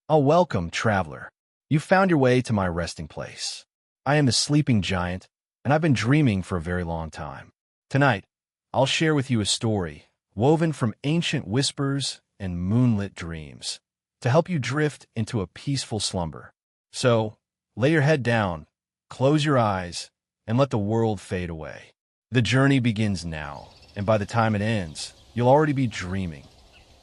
Oh, welcome, traveler. You found your way to my resting place. I am the sleeping giant, and I've been dreaming for a very long time. Tonight, I'll share with you a story woven from ancient whispers and moonlit dreams to help you drift into a peaceful slumber. So, lay your head down, close your eyes, and let the world fade away. The journey begins now, and by the time it ends, you'll already be dreaming.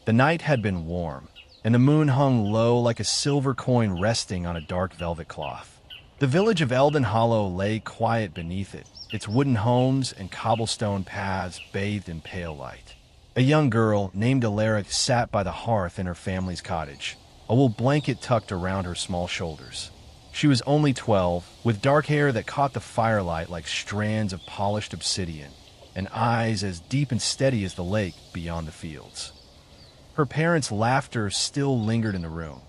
The night had been warm, and the moon hung low like a silver coin resting on a dark velvet cloth. The village of Eldon Hollow lay quiet beneath it, its wooden homes and cobblestone paths bathed in pale light. A young girl named Elera sat by the hearth in her family's cottage, a wool blanket tucked around her small shoulders. She was only 12, with dark hair that caught the firelight like strands of polished obsidian, and eyes as deep and steady as the lake beyond the fields. Her parents' laughter still lingered in the room,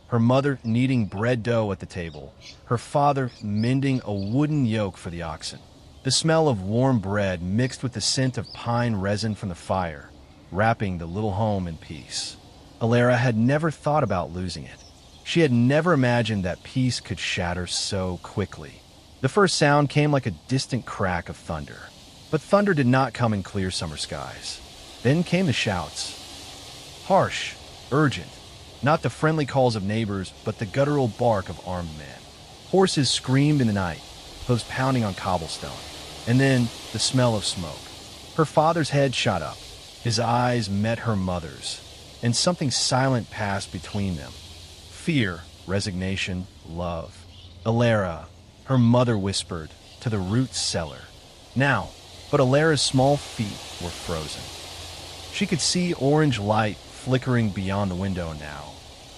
her mother kneading bread dough at the table, her father mending a wooden yoke for the oxen. The smell of warm bread mixed with the scent of pine resin from the fire, wrapping the little home in peace. Elera had never thought about losing it. She had never imagined that peace could shatter so quickly. The first sound came like a distant crack of thunder. But thunder did not come in clear summer skies. Then came the shouts. Harsh, urgent, not the friendly calls of neighbors, but the guttural bark of armed men. Horses screamed in the night, hooves pounding on cobblestone, and then the smell of smoke. Her father's head shot up. His eyes met her mother's, and something silent passed between them. Fear, resignation, love. Elera, her mother whispered, to the root cellar. Now, but Elera's small feet were frozen. She could see orange light flickering beyond the window now,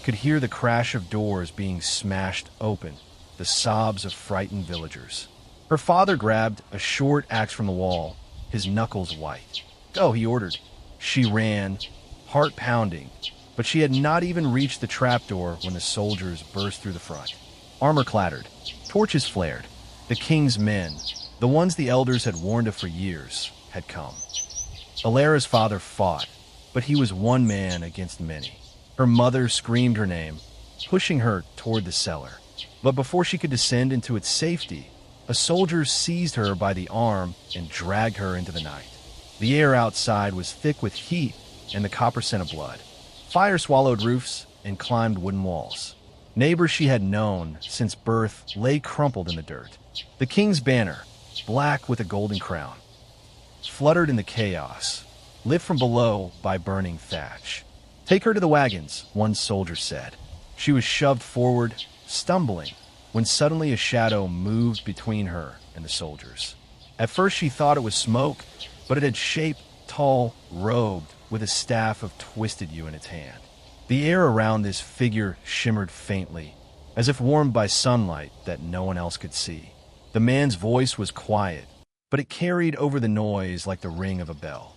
could hear the crash of doors being smashed open, the sobs of frightened villagers. Her father grabbed a short axe from the wall, his knuckles white. Go, he ordered. She ran, heart pounding, but she had not even reached the trapdoor when the soldiers burst through the front. Armor clattered, torches flared. The king's men, the ones the elders had warned of for years, had come. Elera's father fought, but he was one man against many. Her mother screamed her name, pushing her toward the cellar. But before she could descend into its safety, a soldier seized her by the arm and dragged her into the night. The air outside was thick with heat and the copper scent of blood. Fire swallowed roofs and climbed wooden walls. Neighbors she had known since birth lay crumpled in the dirt. The king's banner, black with a golden crown, fluttered in the chaos, lit from below by burning thatch. Take her to the wagons, one soldier said. She was shoved forward, stumbling, when suddenly a shadow moved between her and the soldiers. At first she thought it was smoke, but it had shape, tall, robed, with a staff of twisted yew in its hand. The air around this figure shimmered faintly, as if warmed by sunlight that no one else could see. The man's voice was quiet, but it carried over the noise like the ring of a bell.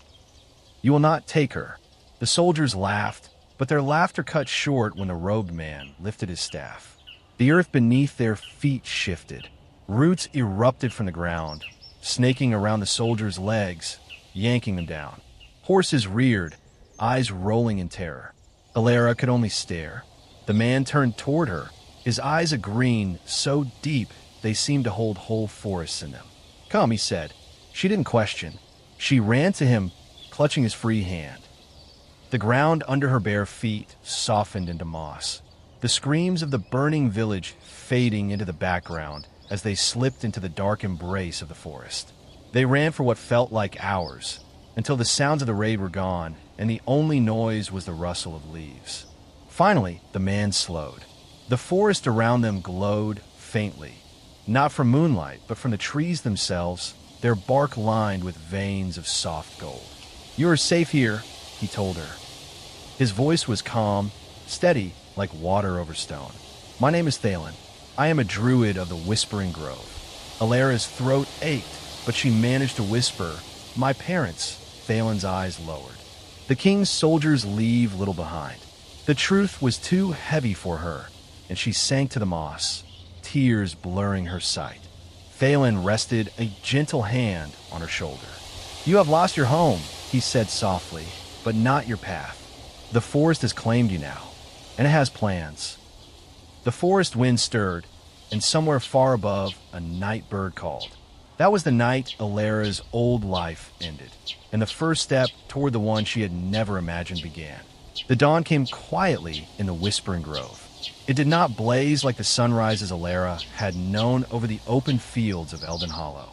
You will not take her. The soldiers laughed, but their laughter cut short when the robed man lifted his staff. The earth beneath their feet shifted. Roots erupted from the ground, snaking around the soldiers' legs, yanking them down. Horses reared, eyes rolling in terror. Elera could only stare. The man turned toward her, his eyes a green so deep they seemed to hold whole forests in them. Come, he said. She didn't question. She ran to him, clutching his free hand. The ground under her bare feet softened into moss, the screams of the burning village fading into the background as they slipped into the dark embrace of the forest. They ran for what felt like hours, until the sounds of the raid were gone, and the only noise was the rustle of leaves. Finally, the man slowed. The forest around them glowed faintly, not from moonlight, but from the trees themselves, their bark lined with veins of soft gold. You are safe here, he told her. His voice was calm, steady, like water over stone. My name is Thalen. I am a druid of the Whispering Grove. Elera's throat ached, but she managed to whisper, My parents. Thalen's eyes lowered. The king's soldiers leave little behind. The truth was too heavy for her, and she sank to the moss, tears blurring her sight. Thalen rested a gentle hand on her shoulder. You have lost your home, he said softly, but not your path. The forest has claimed you now, and it has plans. The forest wind stirred, and somewhere far above, a night bird called. That was the night Elera's old life ended, and the first step toward the one she had never imagined began. The dawn came quietly in the Whispering Grove. It did not blaze like the sunrises Elera had known over the open fields of Elden Hollow.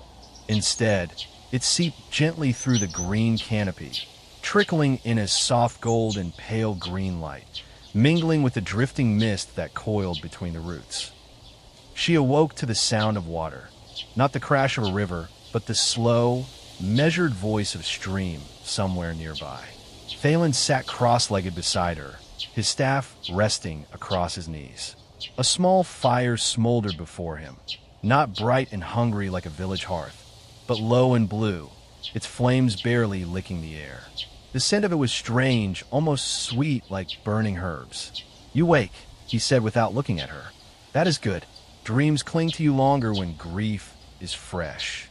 Instead, it seeped gently through the green canopy, trickling in as soft gold and pale green light, mingling with the drifting mist that coiled between the roots. She awoke to the sound of water, not the crash of a river, but the slow, measured voice of a stream somewhere nearby. Thalen sat cross-legged beside her, his staff resting across his knees. A small fire smoldered before him, not bright and hungry like a village hearth, but low and blue, its flames barely licking the air. The scent of it was strange, almost sweet like burning herbs. "You wake," he said without looking at her. "That is good. Dreams cling to you longer when grief is fresh."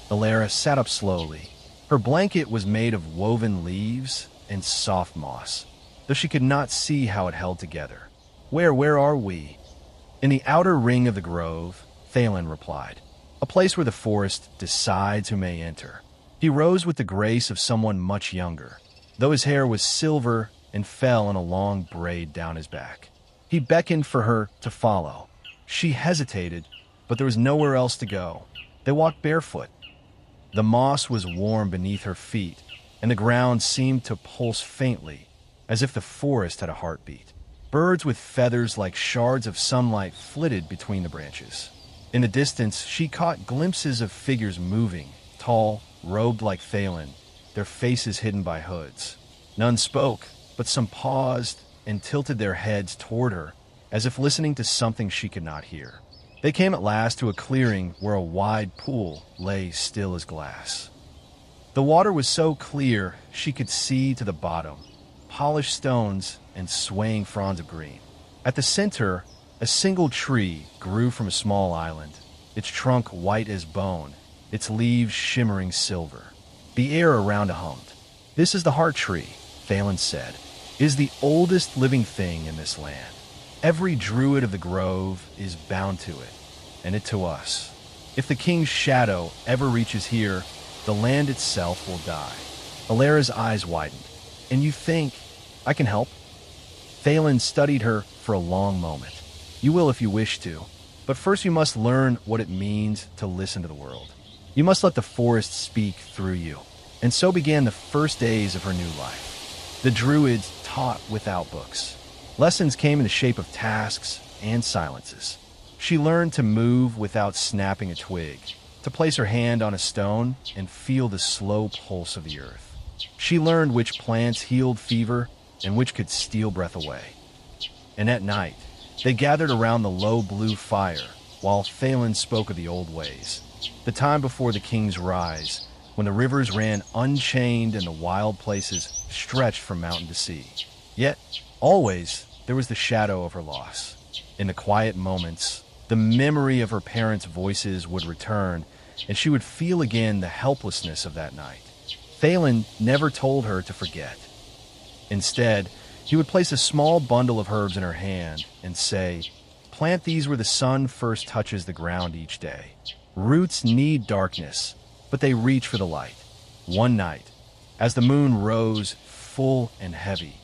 Elera sat up slowly. Her blanket was made of woven leaves and soft moss, though she could not see how it held together. Where are we?" "In the outer ring of the grove," Thalen replied. "A place where the forest decides who may enter." He rose with the grace of someone much younger, though his hair was silver and fell in a long braid down his back. He beckoned for her to follow. She hesitated, but there was nowhere else to go. They walked barefoot. The moss was warm beneath her feet, and the ground seemed to pulse faintly, as if the forest had a heartbeat. Birds with feathers like shards of sunlight flitted between the branches. In the distance, she caught glimpses of figures moving, tall, robed like Thalen, their faces hidden by hoods. None spoke, but some paused and tilted their heads toward her, as if listening to something she could not hear. They came at last to a clearing where a wide pool lay still as glass. The water was so clear she could see to the bottom, polished stones and swaying fronds of green. At the center, a single tree grew from a small island, its trunk white as bone, its leaves shimmering silver. The air around it hummed. "This is the heart tree," Thalen said. "It is the oldest living thing in this land. Every druid of the grove is bound to it, and it to us. If the king's shadow ever reaches here, the land itself will die." Elera's eyes widened. "And you think I can help?" Thalen studied her for a long moment. "You will if you wish to, but first you must learn what it means to listen to the world. You must let the forest speak through you." And so began the first days of her new life. The Druids taught without books. Lessons came in the shape of tasks and silences. She learned to move without snapping a twig, to place her hand on a stone and feel the slow pulse of the earth. She learned which plants healed fever and which could steal breath away. And at night, they gathered around the low blue fire while Thalen spoke of the old ways, the time before the king's rise, when the rivers ran unchained and the wild places stretched from mountain to sea. Yet, always, there was the shadow of her loss. In the quiet moments, the memory of her parents' voices would return, and she would feel again the helplessness of that night. Thalen never told her to forget. Instead, he would place a small bundle of herbs in her hand and say, "Plant these where the sun first touches the ground each day. Roots need darkness, but they reach for the light." One night, as the moon rose full and heavy,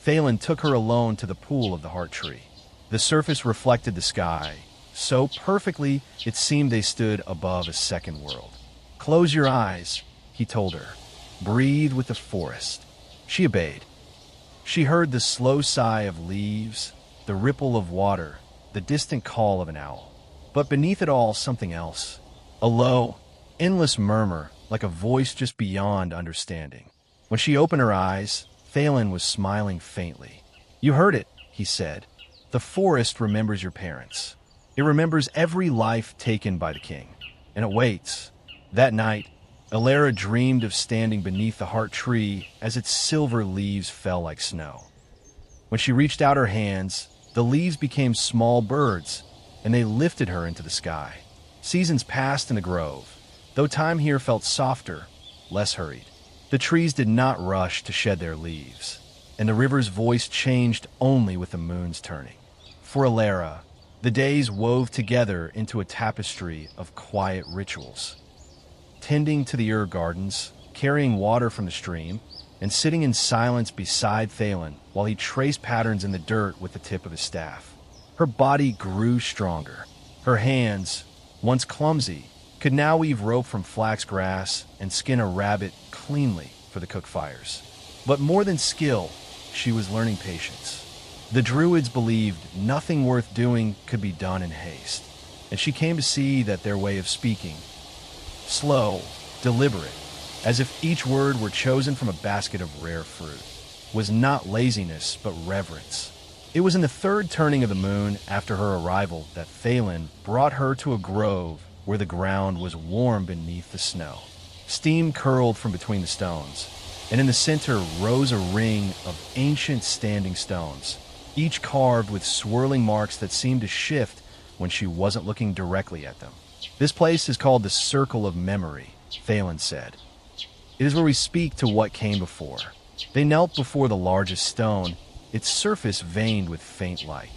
Thalen took her alone to the pool of the heart tree. The surface reflected the sky, so perfectly it seemed they stood above a second world. "Close your eyes," he told her. "Breathe with the forest." She obeyed. She heard the slow sigh of leaves, the ripple of water, the distant call of an owl. But beneath it all, something else. A low, endless murmur, like a voice just beyond understanding. When she opened her eyes, Thalen was smiling faintly. "You heard it," he said. "The forest remembers your parents. It remembers every life taken by the king, and it waits." That night, Elera dreamed of standing beneath the heart tree as its silver leaves fell like snow. When she reached out her hands, the leaves became small birds, and they lifted her into the sky. Seasons passed in the grove, though time here felt softer, less hurried. The trees did not rush to shed their leaves, and the river's voice changed only with the moon's turning. For Elera, the days wove together into a tapestry of quiet rituals. Tending to the gardens, carrying water from the stream, and sitting in silence beside Thalen while he traced patterns in the dirt with the tip of his staff. Her body grew stronger. Her hands, once clumsy, could now weave rope from flax grass and skin a rabbit cleanly for the cook fires. But more than skill, she was learning patience. The Druids believed nothing worth doing could be done in haste, and she came to see that their way of speaking, slow, deliberate, as if each word were chosen from a basket of rare fruit, was not laziness but reverence. It was in the third turning of the moon after her arrival that Thalen brought her to a grove where the ground was warm beneath the snow. Steam curled from between the stones, and in the center rose a ring of ancient standing stones, each carved with swirling marks that seemed to shift when she wasn't looking directly at them. "This place is called the Circle of Memory," Thalen said. "It is where we speak to what came before." They knelt before the largest stone, its surface veined with faint light.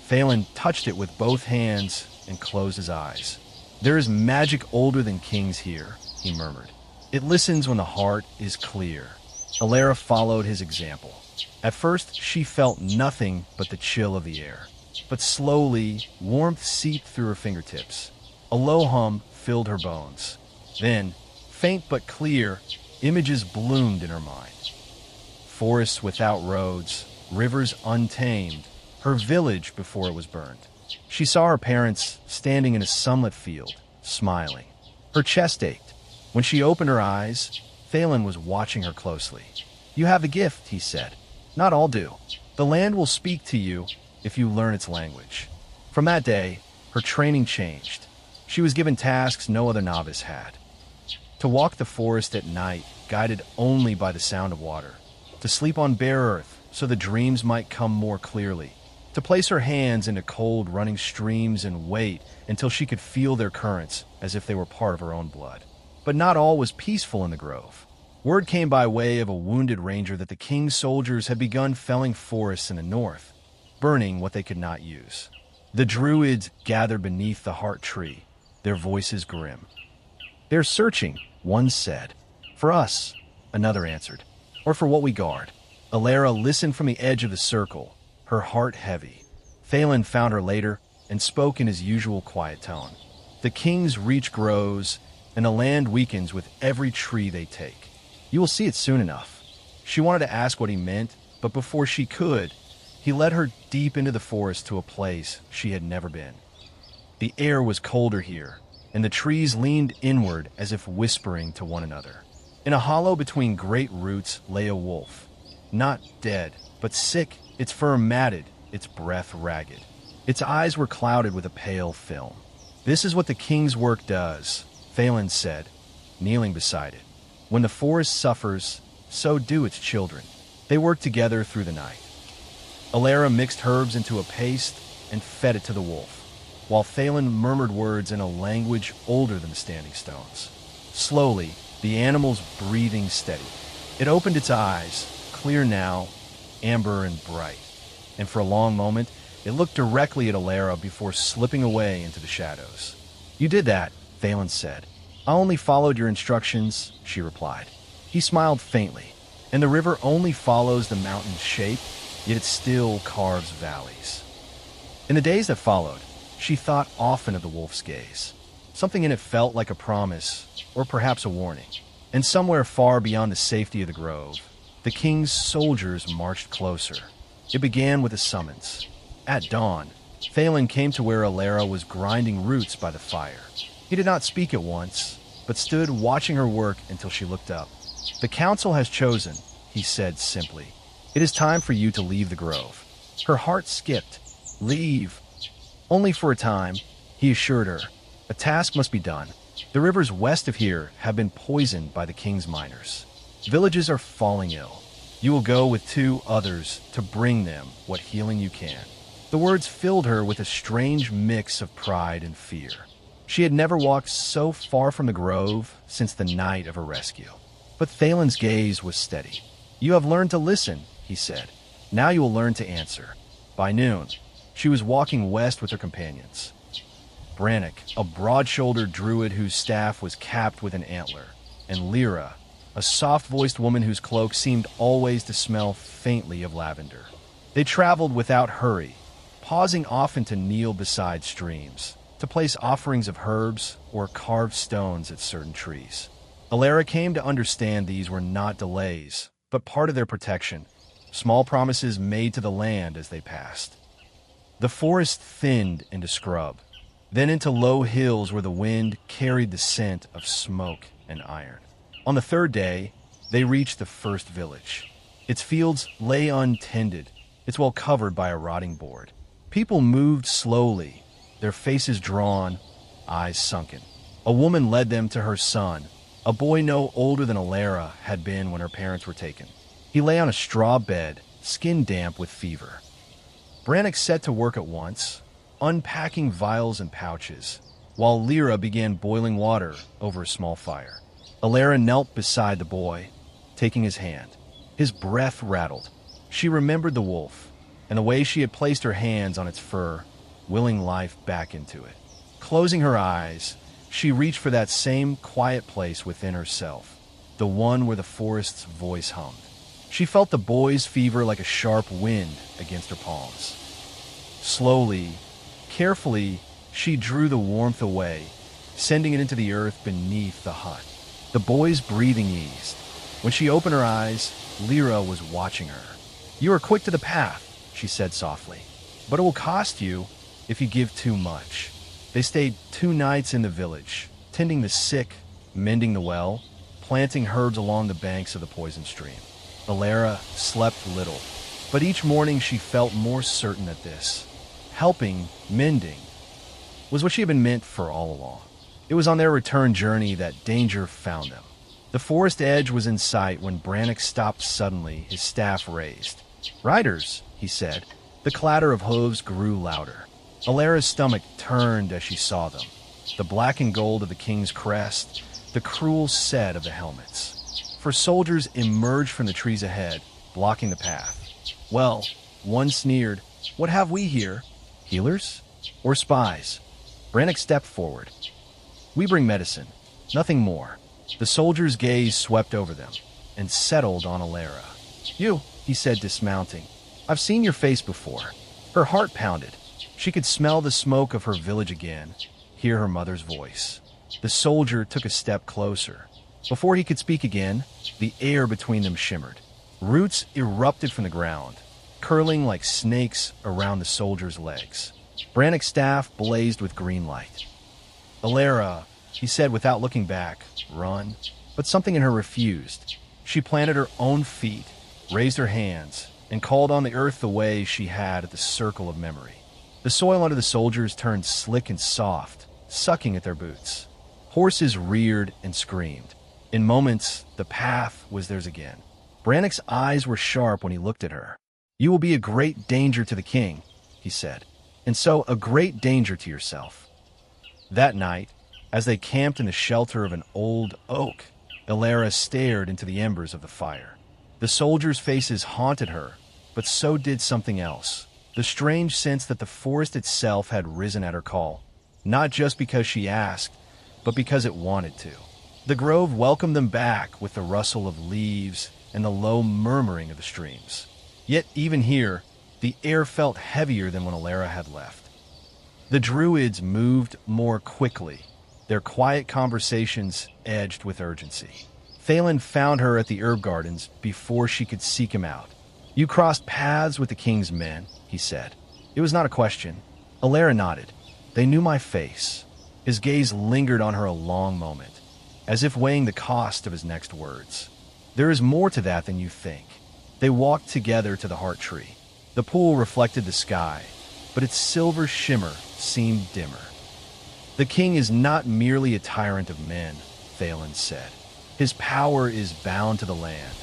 Thalen touched it with both hands and closed his eyes. "There is magic older than kings here," he murmured. "It listens when the heart is clear." Elera followed his example. At first, she felt nothing but the chill of the air. But slowly, warmth seeped through her fingertips. A low hum filled her bones. Then, faint but clear, images bloomed in her mind. Forests without roads, rivers untamed, her village before it was burned. She saw her parents standing in a sunlit field, smiling. Her chest ached. When she opened her eyes, Thalen was watching her closely. "You have a gift," he said. "Not all do. The land will speak to you if you learn its language." From that day, her training changed. She was given tasks no other novice had. To walk the forest at night, guided only by the sound of water. To sleep on bare earth, so the dreams might come more clearly. To place her hands into cold running streams and wait until she could feel their currents as if they were part of her own blood. But not all was peaceful in the grove. Word came by way of a wounded ranger that the king's soldiers had begun felling forests in the north, burning what they could not use. The Druids gathered beneath the heart tree, their voices grim. "They're searching," one said. "For us," another answered. "Or for what we guard." Elera listened from the edge of the circle, her heart heavy. Thalen found her later and spoke in his usual quiet tone. "The king's reach grows, and the land weakens with every tree they take. You will see it soon enough." She wanted to ask what he meant, but before she could, he led her deep into the forest to a place she had never been. The air was colder here, and the trees leaned inward as if whispering to one another. In a hollow between great roots lay a wolf, not dead, but sick, its fur matted, its breath ragged. Its eyes were clouded with a pale film. "This is what the king's work does," Thalen said, kneeling beside it. "When the forest suffers, so do its children." They worked together through the night. Elera mixed herbs into a paste and fed it to the wolf, while Thalen murmured words in a language older than the standing stones. Slowly, the animal's breathing steadied. It opened its eyes, clear now, amber and bright, and for a long moment, it looked directly at Elera before slipping away into the shadows. "You did that," Thalen said. "I only followed your instructions," she replied. He smiled faintly. "And the river only follows the mountain's shape, yet it still carves valleys." In the days that followed, she thought often of the wolf's gaze. Something in it felt like a promise, or perhaps a warning. And somewhere far beyond the safety of the grove, the king's soldiers marched closer. It began with a summons. At dawn, Thalen came to where Elera was grinding roots by the fire. He did not speak at once, but stood watching her work until she looked up. "The council has chosen," he said simply. "It is time for you to leave the grove." Her heart skipped. "Leave?" "Only for a time," he assured her. "A task must be done. The rivers west of here have been poisoned by the king's miners. Villages are falling ill. You will go with 2 others to bring them what healing you can." The words filled her with a strange mix of pride and fear. She had never walked so far from the grove since the night of her rescue. But Thalen's gaze was steady. "You have learned to listen," he said. "Now you will learn to answer." By noon, She was walking west with her companions. Brannock, a broad-shouldered druid whose staff was capped with an antler, and Elera, a soft-voiced woman whose cloak seemed always to smell faintly of lavender. They traveled without hurry, pausing often to kneel beside streams, to place offerings of herbs or carved stones at certain trees. Elera came to understand these were not delays, but part of their protection, small promises made to the land as they passed. The forest thinned into scrub, then into low hills where the wind carried the scent of smoke and iron. On the third day, they reached the first village. Its fields lay untended, its wall covered by a rotting board. People moved slowly, their faces drawn, eyes sunken. A woman led them to her son, a boy no older than Elera had been when her parents were taken. He lay on a straw bed, skin damp with fever. Brannock set to work at once, unpacking vials and pouches, while Elera began boiling water over a small fire. Elera knelt beside the boy, taking his hand. His breath rattled. She remembered the wolf, and the way she had placed her hands on its fur, willing life back into it. Closing her eyes, she reached for that same quiet place within herself, the one where the forest's voice hummed. She felt the boy's fever like a sharp wind against her palms. Slowly, carefully, she drew the warmth away, sending it into the earth beneath the hut. The boy's breathing eased. When she opened her eyes, Elera was watching her. "You are quick to the path," she said softly, "but it will cost you if you give too much." They stayed 2 nights in the village, tending the sick, mending the well, planting herbs along the banks of the poison stream. Elera slept little, but each morning she felt more certain that this, helping, mending, was what she had been meant for all along. It was on their return journey that danger found them. The forest edge was in sight when Brannock stopped suddenly, his staff raised. "Riders," he said. The clatter of hooves grew louder. Elera's stomach turned as she saw them. The black and gold of the king's crest, the cruel set of the helmets. For soldiers emerged from the trees ahead, blocking the path. "Well," one sneered, "what have we here? Healers? Or spies?" Brannock stepped forward. "We bring medicine, nothing more." The soldier's gaze swept over them and settled on Elera. "You," he said, dismounting. "I've seen your face before." Her heart pounded. She could smell the smoke of her village again, hear her mother's voice. The soldier took a step closer. Before he could speak again, the air between them shimmered. Roots erupted from the ground, curling like snakes around the soldier's legs. Brannock's staff blazed with green light. "Elera," he said without looking back, "run." But something in her refused. She planted her own feet, raised her hands, and called on the earth the way she had at the circle of memory. The soil under the soldiers turned slick and soft, sucking at their boots. Horses reared and screamed. In moments, the path was theirs again. Brannock's eyes were sharp when he looked at her. "You will be a great danger to the king," he said, "and so a great danger to yourself." That night, as they camped in the shelter of an old oak, Elera stared into the embers of the fire. The soldiers' faces haunted her, but so did something else. The strange sense that the forest itself had risen at her call, not just because she asked, but because it wanted to. The grove welcomed them back with the rustle of leaves and the low murmuring of the streams. Yet even here, the air felt heavier than when Elera had left. The Druids moved more quickly, their quiet conversations edged with urgency. Thalen found her at the herb gardens before she could seek him out. "You crossed paths with the king's men," he said. It was not a question. Elera nodded. "They knew my face." His gaze lingered on her a long moment, as if weighing the cost of his next words. "There is more to that than you think." They walked together to the heart tree. The pool reflected the sky, but its silver shimmer seemed dimmer. "The king is not merely a tyrant of men," Thalen said. "His power is bound to the land,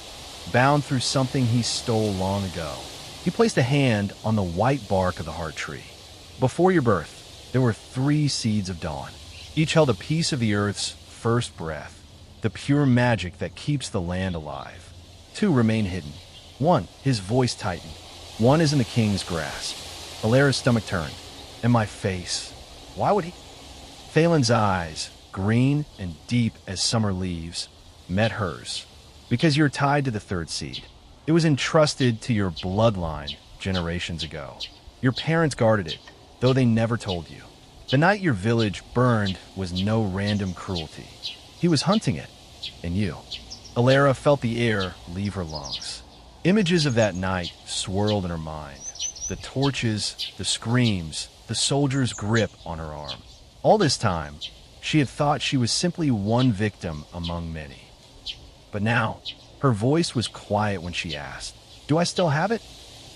bound through something he stole long ago." He placed a hand on the white bark of the heart tree. "Before your birth, there were 3 seeds of dawn. Each held a piece of the earth's first breath, the pure magic that keeps the land alive. 2 remain hidden. One," his voice tightened, "one is in the king's grasp. Elera's stomach turned. And my face. Why would he? Phelan's eyes, green and deep as summer leaves, met hers. Because you're tied to the third seed. It was entrusted to your bloodline generations ago. Your parents guarded it, though they never told you. The night your village burned was no random cruelty. He was hunting it, and you. Elera felt the air leave her lungs. Images of that night swirled in her mind. The torches, the screams, the soldier's grip on her arm. All this time, she had thought she was simply one victim among many. But now, her voice was quiet when she asked, "Do I still have it?"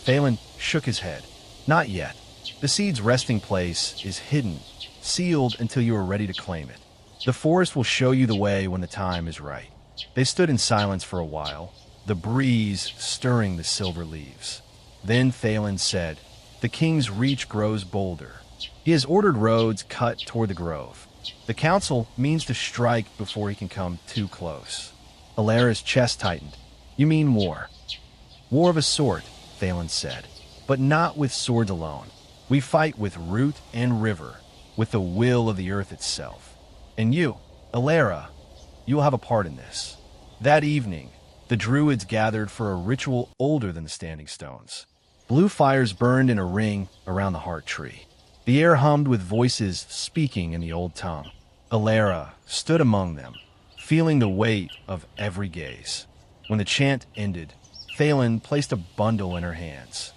Phelan shook his head. "Not yet. The seed's resting place is hidden, sealed until you are ready to claim it. The forest will show you the way when the time is right." They stood in silence for a while, the breeze stirring the silver leaves. Then Phelan said, "The king's reach grows bolder. He has ordered roads cut toward the grove. The council means to strike before he can come too close." Elera's chest tightened. "You mean war?" "War of a sort," Phelan said, "but not with swords alone. We fight with root and river, with the will of the earth itself. And you, Elera, you will have a part in this." That evening, the Druids gathered for a ritual older than the Standing Stones. Blue fires burned in a ring around the heart tree. The air hummed with voices speaking in the old tongue. Elera stood among them, feeling the weight of every gaze. When the chant ended, Phelan placed a bundle in her hands.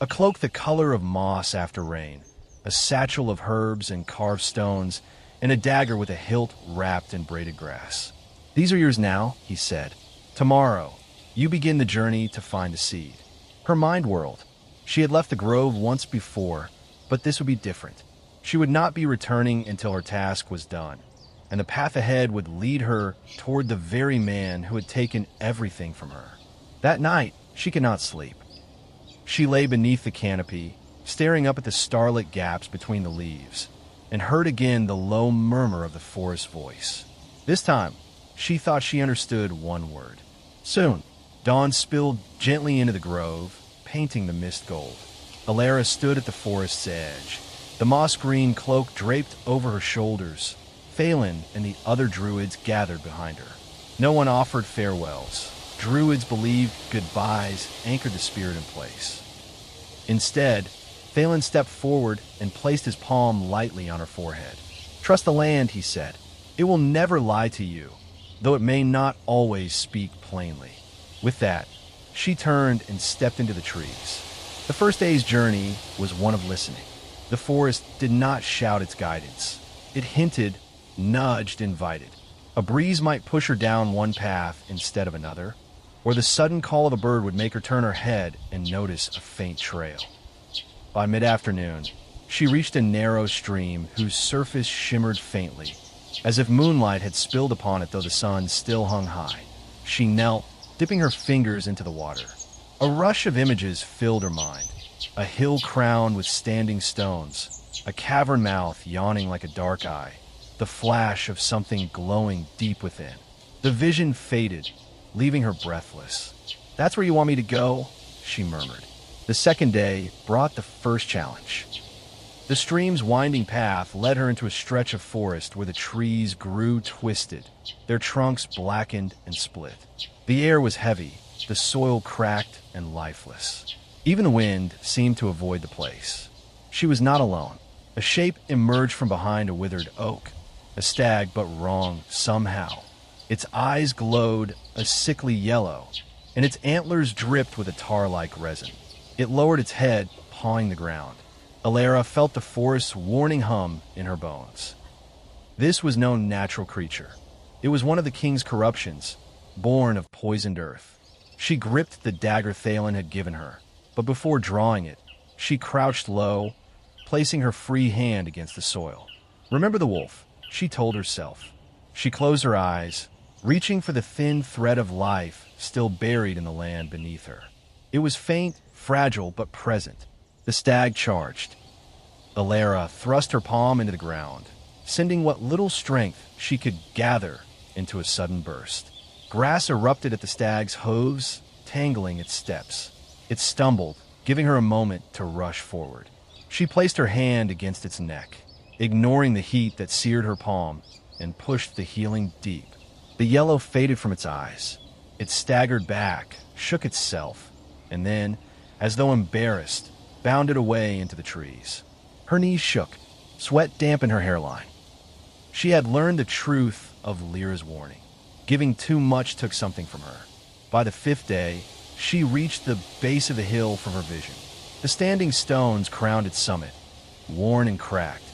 A cloak the color of moss after rain, a satchel of herbs and carved stones, and a dagger with a hilt wrapped in braided grass. "These are yours now," he said. "Tomorrow, you begin the journey to find the seed." Her mind whirled. She had left the grove once before, but this would be different. She would not be returning until her task was done, and the path ahead would lead her toward the very man who had taken everything from her. That night, she could not sleep. She lay beneath the canopy, staring up at the starlit gaps between the leaves, and heard again the low murmur of the forest voice. This time, she thought she understood one word. Soon, dawn spilled gently into the grove, painting the mist gold. Elera stood at the forest's edge, the moss-green cloak draped over her shoulders. Phelan and the other druids gathered behind her. No one offered farewells. Druids believed goodbyes anchored the spirit in place. Instead, Phelan stepped forward and placed his palm lightly on her forehead. "Trust the land," he said. "It will never lie to you, though it may not always speak plainly." With that, she turned and stepped into the trees. The first day's journey was one of listening. The forest did not shout its guidance. It hinted, nudged, invited. A breeze might push her down one path instead of another, or the sudden call of a bird would make her turn her head and notice a faint trail. By mid-afternoon, she reached a narrow stream whose surface shimmered faintly, as if moonlight had spilled upon it though the sun still hung high. She knelt, dipping her fingers into the water. A rush of images filled her mind. A hill crowned with standing stones, a cavern mouth yawning like a dark eye, the flash of something glowing deep within. The vision faded, leaving her breathless. "That's where you want me to go?" she murmured. The second day brought the first challenge. The stream's winding path led her into a stretch of forest where the trees grew twisted, their trunks blackened and split. The air was heavy, the soil cracked and lifeless. Even the wind seemed to avoid the place. She was not alone. A shape emerged from behind a withered oak, a stag but wrong somehow. Its eyes glowed a sickly yellow, and its antlers dripped with a tar-like resin. It lowered its head, pawing the ground. Elera felt the forest's warning hum in her bones. This was no natural creature. It was one of the king's corruptions, born of poisoned earth. She gripped the dagger Phelan had given her, but before drawing it, she crouched low, placing her free hand against the soil. "Remember the wolf," she told herself. She closed her eyes, reaching for the thin thread of life still buried in the land beneath her. It was faint, fragile, but present. The stag charged. Elera thrust her palm into the ground, sending what little strength she could gather into a sudden burst. Grass erupted at the stag's hooves, tangling its steps. It stumbled, giving her a moment to rush forward. She placed her hand against its neck, ignoring the heat that seared her palm, and pushed the healing deep. The yellow faded from its eyes. It staggered back, shook itself, and then, as though embarrassed, bounded away into the trees. Her knees shook. Sweat dampened her hairline. She had learned the truth of Lyra's warning. Giving too much took something from her. By the 5th day, she reached the base of the hill from her vision. The standing stones crowned its summit, worn and cracked,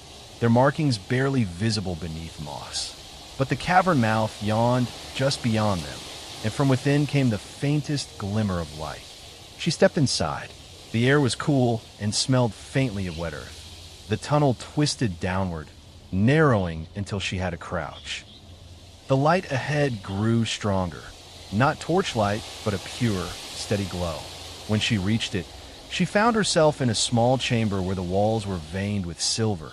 their markings barely visible beneath moss. But the cavern mouth yawned just beyond them, and from within came the faintest glimmer of light. She stepped inside. The air was cool and smelled faintly of wet earth. The tunnel twisted downward, narrowing until she had to crouch. The light ahead grew stronger, not torchlight, but a pure, steady glow. When she reached it, she found herself in a small chamber where the walls were veined with silver,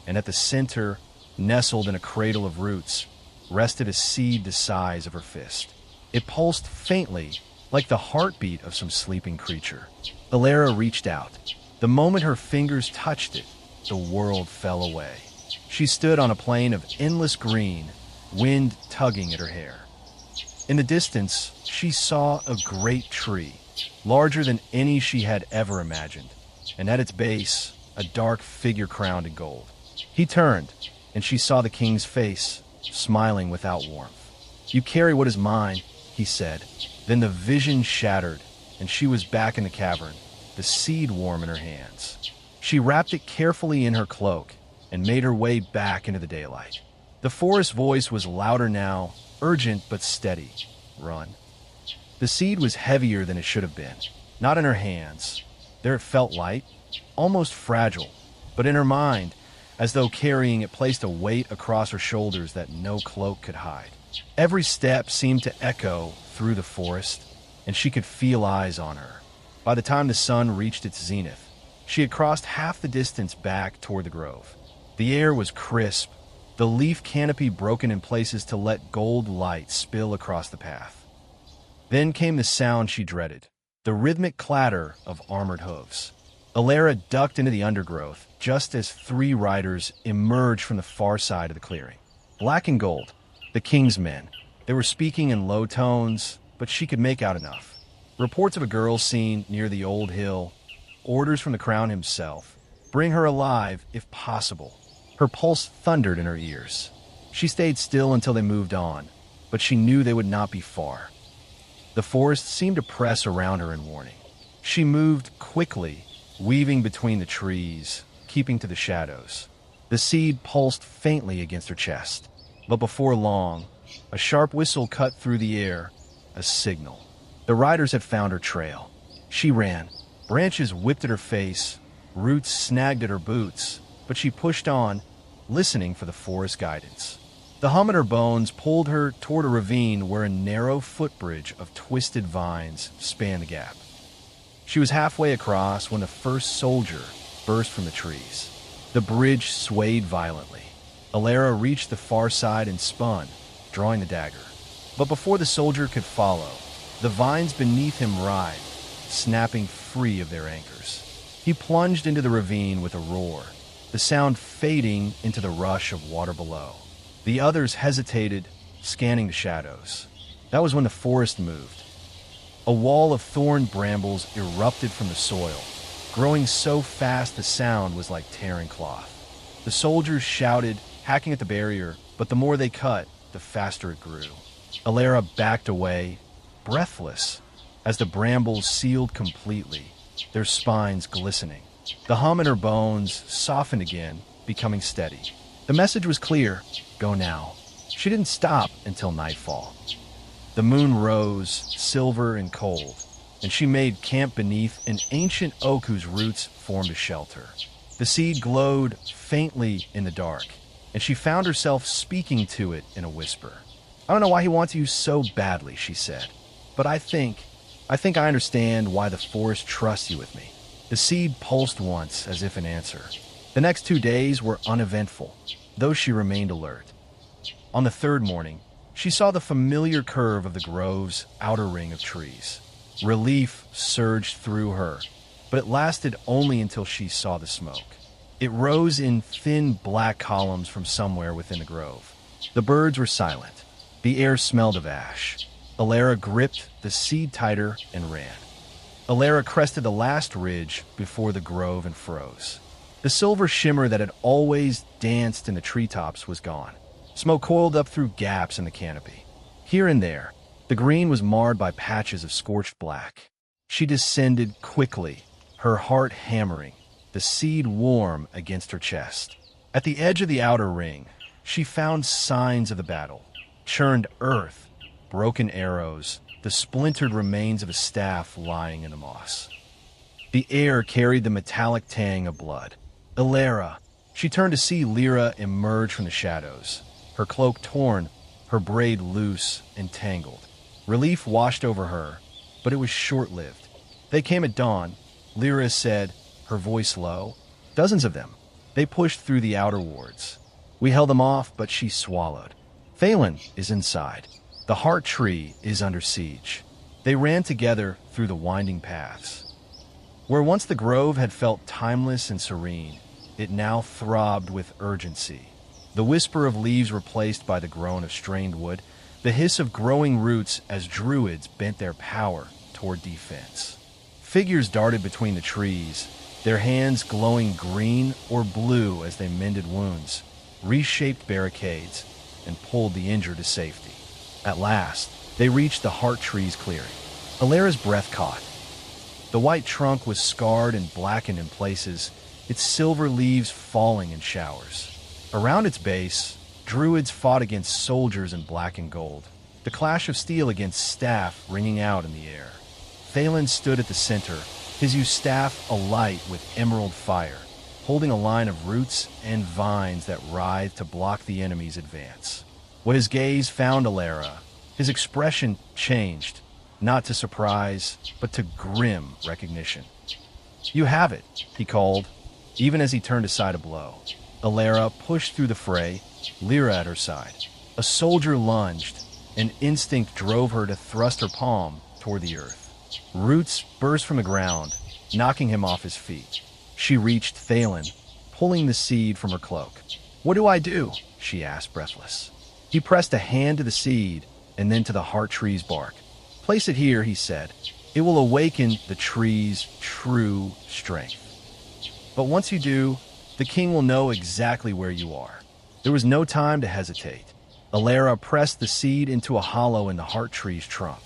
and at the center, nestled in a cradle of roots, rested a seed the size of her fist. It pulsed faintly, like the heartbeat of some sleeping creature. Elera reached out. The moment her fingers touched it, the world fell away. She stood on a plain of endless green, wind tugging at her hair. In the distance, she saw a great tree, larger than any she had ever imagined, and at its base, a dark figure crowned in gold. He turned, and she saw the king's face, smiling without warmth. "You carry what is mine," he said. Then the vision shattered, and she was back in the cavern, the seed warm in her hands. She wrapped it carefully in her cloak and made her way back into the daylight. The forest voice was louder now, urgent but steady. "Run." The seed was heavier than it should have been. Not in her hands. There it felt light, almost fragile, but in her mind, as though carrying it placed a weight across her shoulders that no cloak could hide. Every step seemed to echo through the forest, and she could feel eyes on her. By the time the sun reached its zenith, she had crossed half the distance back toward the grove. The air was crisp, the leaf canopy broken in places to let gold light spill across the path. Then came the sound she dreaded, the rhythmic clatter of armored hooves. Elera ducked into the undergrowth just as 3 riders emerged from the far side of the clearing. Black and gold, the king's men. They were speaking in low tones, but she could make out enough. Reports of a girl seen near the old hill, orders from the crown himself. Bring her alive, if possible. Her pulse thundered in her ears. She stayed still until they moved on, but she knew they would not be far. The forest seemed to press around her in warning. She moved quickly, weaving between the trees, keeping to the shadows. The seed pulsed faintly against her chest, but before long, a sharp whistle cut through the air, a signal. The riders had found her trail. She ran. Branches whipped at her face, roots snagged at her boots, but she pushed on, listening for the forest guidance. The hum in her bones pulled her toward a ravine where a narrow footbridge of twisted vines spanned the gap. She was halfway across when the first soldier burst from the trees. The bridge swayed violently. Elera reached the far side and spun, drawing the dagger. But before the soldier could follow, the vines beneath him writhed, snapping free of their anchors. He plunged into the ravine with a roar, the sound fading into the rush of water below. The others hesitated, scanning the shadows. That was when the forest moved. A wall of thorn brambles erupted from the soil, growing so fast the sound was like tearing cloth. The soldiers shouted, hacking at the barrier, but the more they cut, the faster it grew. Elera backed away, breathless, as the brambles sealed completely, their spines glistening. The hum in her bones softened again, becoming steady. The message was clear: go now. She didn't stop until nightfall. The moon rose, silver and cold, and she made camp beneath an ancient oak whose roots formed a shelter. The seed glowed faintly in the dark, and she found herself speaking to it in a whisper. "I don't know why he wants you so badly," she said, "but I think I understand why the forest trusts you with me." The seed pulsed once, as if in answer. The next 2 days were uneventful, though she remained alert. On the 3rd morning, she saw the familiar curve of the grove's outer ring of trees. Relief surged through her, but it lasted only until she saw the smoke. It rose in thin black columns from somewhere within the grove. The birds were silent. The air smelled of ash. Elera gripped the seed tighter and ran. Elera crested the last ridge before the grove and froze. The silver shimmer that had always danced in the treetops was gone. Smoke coiled up through gaps in the canopy. Here and there, the green was marred by patches of scorched black. She descended quickly, her heart hammering, the seed warm against her chest. At the edge of the outer ring, she found signs of the battle. Churned earth, broken arrows, the splintered remains of a staff lying in the moss. The air carried the metallic tang of blood. Elera! She turned to see Lyra emerge from the shadows, her cloak torn, her braid loose and tangled. Relief washed over her, but it was short-lived. They came at dawn, Lyra said, her voice low. Dozens of them. They pushed through the outer wards. We held them off, but she swallowed. Phelan is inside. The heart tree is under siege. They ran together through the winding paths. Where once the grove had felt timeless and serene, it now throbbed with urgency. The whisper of leaves replaced by the groan of strained wood, the hiss of growing roots as druids bent their power toward defense. Figures darted between the trees, their hands glowing green or blue as they mended wounds, reshaped barricades, and pulled the injured to safety. At last, they reached the heart tree's clearing. Elera's breath caught. The white trunk was scarred and blackened in places, its silver leaves falling in showers. Around its base, druids fought against soldiers in black and gold, the clash of steel against staff ringing out in the air. Phelan stood at the center, his yew staff alight with emerald fire, holding a line of roots and vines that writhed to block the enemy's advance. When his gaze found Elera, his expression changed, not to surprise, but to grim recognition. "You have it," he called, even as he turned aside a blow. Elera pushed through the fray, Lyra at her side. A soldier lunged, and instinct drove her to thrust her palm toward the earth. Roots burst from the ground, knocking him off his feet. She reached Phelan, pulling the seed from her cloak. "What do I do?" she asked, breathless. He pressed a hand to the seed and then to the heart tree's bark. "Place it here," he said. "It will awaken the tree's true strength. But once you do, the king will know exactly where you are." There was no time to hesitate. Elera pressed the seed into a hollow in the heart tree's trunk.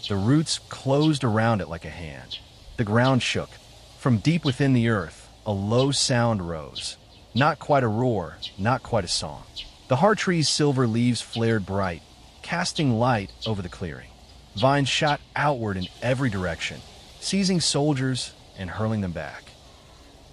The roots closed around it like a hand. The ground shook. From deep within the earth, a low sound rose. Not quite a roar, not quite a song. The heart tree's silver leaves flared bright, casting light over the clearing. Vines shot outward in every direction, seizing soldiers and hurling them back.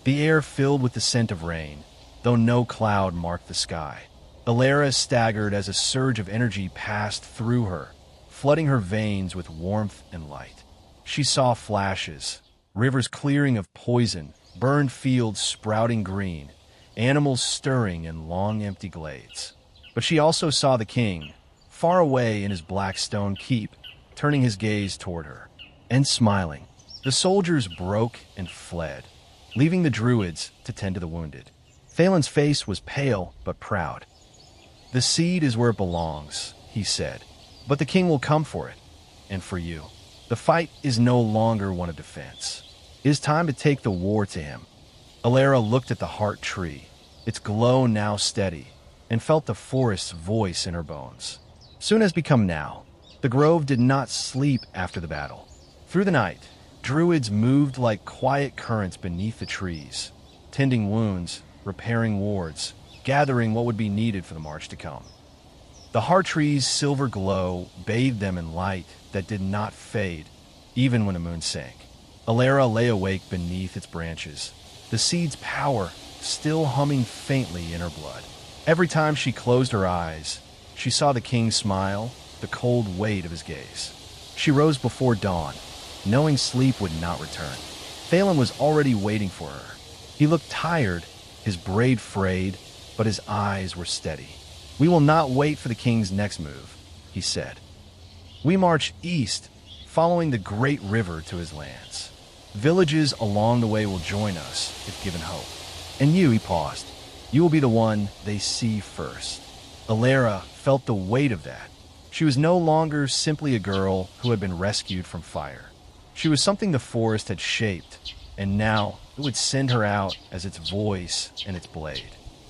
The air filled with the scent of rain, though no cloud marked the sky. Elera staggered as a surge of energy passed through her, flooding her veins with warmth and light. She saw flashes, rivers clearing of poison, burned fields sprouting green, animals stirring in long empty glades. But she also saw the king, far away in his black stone keep, turning his gaze toward her, and smiling. The soldiers broke and fled, leaving the druids to tend to the wounded. Phelan's face was pale but proud. "The seed is where it belongs," he said, "but the king will come for it, and for you. The fight is no longer one of defense. It is time to take the war to him." Elera looked at the heart tree, its glow now steady, and felt the forest's voice in her bones. Soon as become now, the grove did not sleep after the battle. Through the night, druids moved like quiet currents beneath the trees, tending wounds, repairing wards, gathering what would be needed for the march to come. The heart tree's silver glow bathed them in light that did not fade, even when the moon sank. Elera lay awake beneath its branches, the seed's power still humming faintly in her blood. Every time she closed her eyes, she saw the king smile, the cold weight of his gaze. She rose before dawn, knowing sleep would not return. Phelan was already waiting for her. He looked tired, his braid frayed, but his eyes were steady. "We will not wait for the king's next move," he said. "We march east, following the great river to his lands. Villages along the way will join us if given hope. And you, he paused, you will be the one they see first. Elera felt the weight of that. She was no longer simply a girl who had been rescued from fire. She was something the forest had shaped, and now it would send her out as its voice and its blade.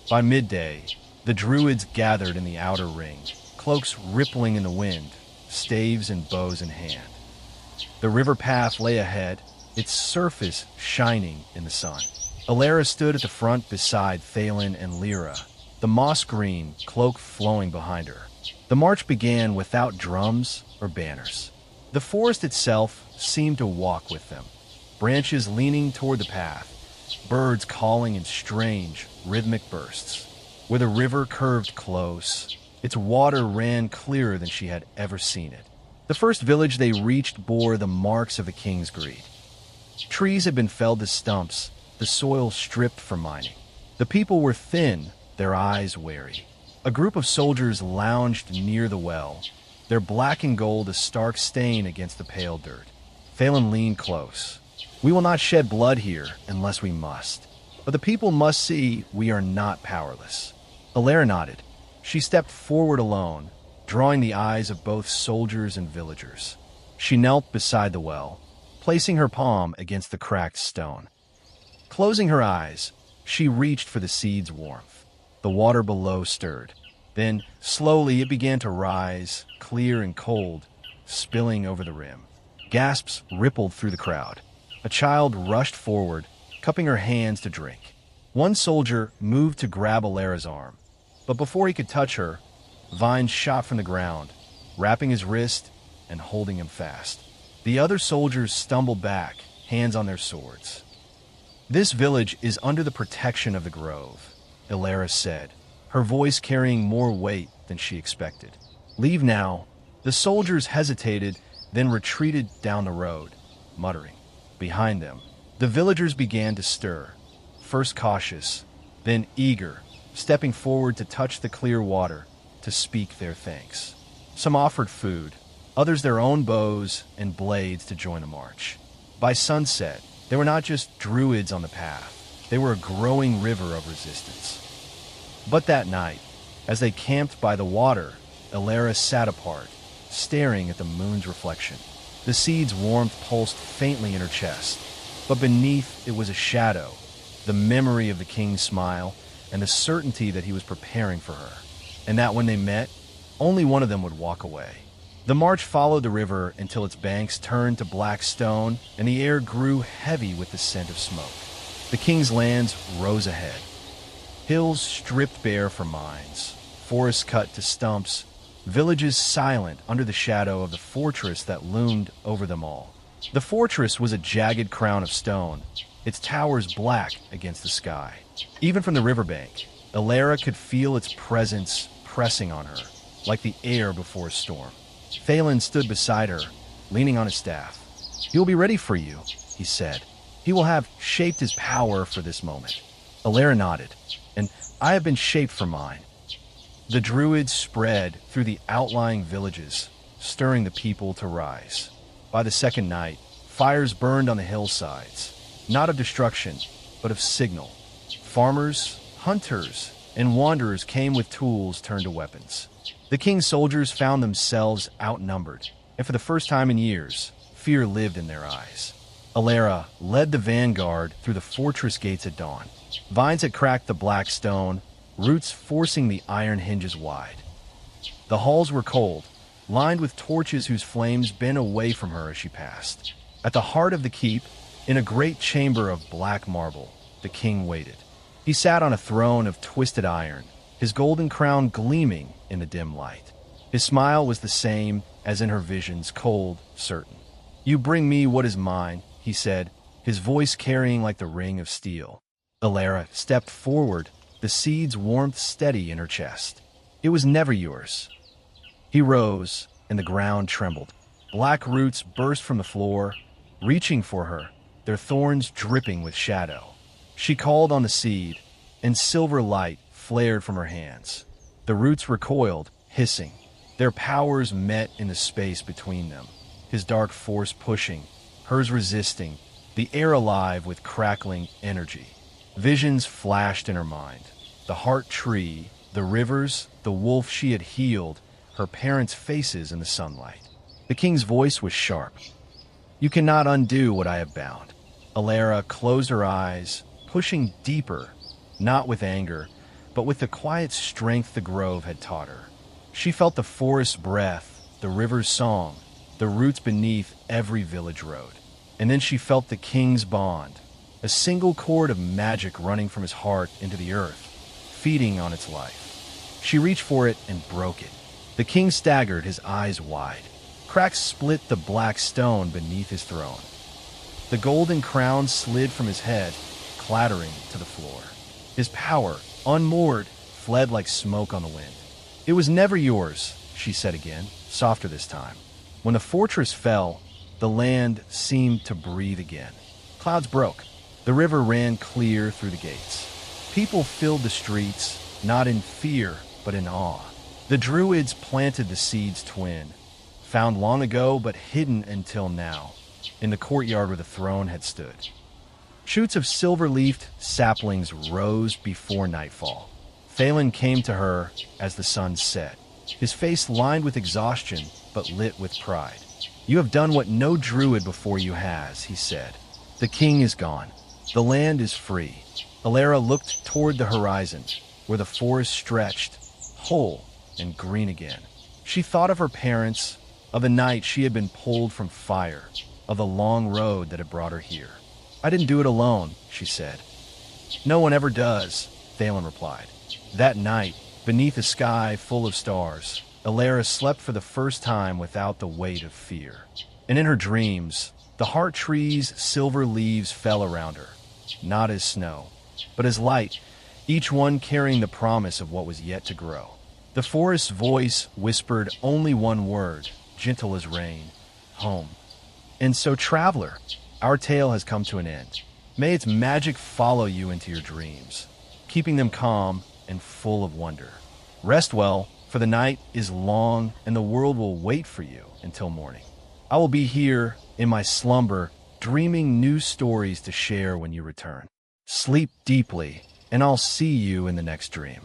By midday, the Druids gathered in the outer ring, cloaks rippling in the wind, staves and bows in hand. The river path lay ahead, its surface shining in the sun. Elera stood at the front beside Thalen and Elera, the moss green cloak flowing behind her. The march began without drums or banners. The forest itself seemed to walk with them, branches leaning toward the path, birds calling in strange, rhythmic bursts. Where the river curved close, its water ran clearer than she had ever seen it. The first village they reached bore the marks of the king's greed. Trees had been felled to stumps, the soil stripped for mining. The people were thin, their eyes wary. A group of soldiers lounged near the well, their black and gold a stark stain against the pale dirt. Thalen leaned close. We will not shed blood here unless we must. But the people must see we are not powerless. Elera nodded. She stepped forward alone, drawing the eyes of both soldiers and villagers. She knelt beside the well, placing her palm against the cracked stone. Closing her eyes, she reached for the seed's warmth. The water below stirred. Then, slowly, it began to rise, clear and cold, spilling over the rim. Gasps rippled through the crowd. A child rushed forward, cupping her hands to drink. One soldier moved to grab Elera's arm, but before he could touch her, vines shot from the ground, wrapping his wrist and holding him fast. The other soldiers stumbled back, hands on their swords. This village is under the protection of the grove, Elera said, her voice carrying more weight than she expected. Leave now. The soldiers hesitated, then retreated down the road, muttering. Behind them, the villagers began to stir, first cautious, then eager, stepping forward to touch the clear water, to speak their thanks. Some offered food, others their own bows and blades to join the march. By sunset, they were not just druids on the path, they were a growing river of resistance. But that night, as they camped by the water, Elera sat apart, staring at the moon's reflection. The seed's warmth pulsed faintly in her chest, but beneath it was a shadow, the memory of the king's smile, and the certainty that he was preparing for her, and that when they met, only one of them would walk away. The march followed the river until its banks turned to black stone, and the air grew heavy with the scent of smoke. The king's lands rose ahead. Hills stripped bare for mines, forests cut to stumps, villages silent under the shadow of the fortress that loomed over them all. The fortress was a jagged crown of stone, its towers black against the sky. Even from the riverbank, Elera could feel its presence pressing on her, like the air before a storm. Thalen stood beside her, leaning on his staff. "He will be ready for you," he said. "He will have shaped his power for this moment." Elera nodded, "And I have been shaped for mine." The druids spread through the outlying villages, stirring the people to rise. By the second night, fires burned on the hillsides, not of destruction, but of signal. Farmers, hunters, and wanderers came with tools turned to weapons. The king's soldiers found themselves outnumbered, and for the first time in years, fear lived in their eyes. Elera led the vanguard through the fortress gates at dawn. Vines had cracked the black stone, roots forcing the iron hinges wide. The halls were cold, lined with torches whose flames bent away from her as she passed. At the heart of the keep, in a great chamber of black marble, the king waited. He sat on a throne of twisted iron, his golden crown gleaming in the dim light. His smile was the same as in her visions, cold, certain. "You bring me what is mine," he said, his voice carrying like the ring of steel. Elera stepped forward, the seed's warmth steady in her chest. "It was never yours." He rose, and the ground trembled. Black roots burst from the floor, reaching for her, their thorns dripping with shadow. She called on the seed, and silver light flared from her hands. The roots recoiled, hissing. Their powers met in the space between them, his dark force pushing, hers resisting, the air alive with crackling energy. Visions flashed in her mind. The heart tree, the rivers, the wolf she had healed, her parents' faces in the sunlight. The king's voice was sharp. "You cannot undo what I have bound." Elera closed her eyes, pushing deeper, not with anger, but with the quiet strength the grove had taught her. She felt the forest's breath, the river's song, the roots beneath every village road. And then she felt the king's bond, a single cord of magic running from his heart into the earth, feeding on its life. She reached for it and broke it. The king staggered, his eyes wide. Cracks split the black stone beneath his throne. The golden crown slid from his head, clattering to the floor. His power, unmoored, fled like smoke on the wind. "It was never yours," she said again, softer this time. When the fortress fell, the land seemed to breathe again. Clouds broke. The river ran clear through the gates. People filled the streets, not in fear, but in awe. The Druids planted the seeds twin, found long ago but hidden until now, in the courtyard where the throne had stood. Shoots of silver-leafed saplings rose before nightfall. Thalen came to her as the sun set, his face lined with exhaustion but lit with pride. "You have done what no druid before you has," he said. "The king is gone. The land is free." Elera looked toward the horizon, where the forest stretched, whole and green again. She thought of her parents, of the night she had been pulled from fire, of the long road that had brought her here. "I didn't do it alone," she said. "No one ever does," Thalen replied. That night, beneath a sky full of stars, Elera slept for the first time without the weight of fear. And in her dreams, the heart tree's silver leaves fell around her, not as snow, but as light, each one carrying the promise of what was yet to grow. The forest's voice whispered only one word, gentle as rain: home. And so, traveler, our tale has come to an end. May its magic follow you into your dreams, keeping them calm and full of wonder. Rest well, for the night is long and the world will wait for you until morning. I will be here in my slumber, dreaming new stories to share when you return. Sleep deeply, and I'll see you in the next dream.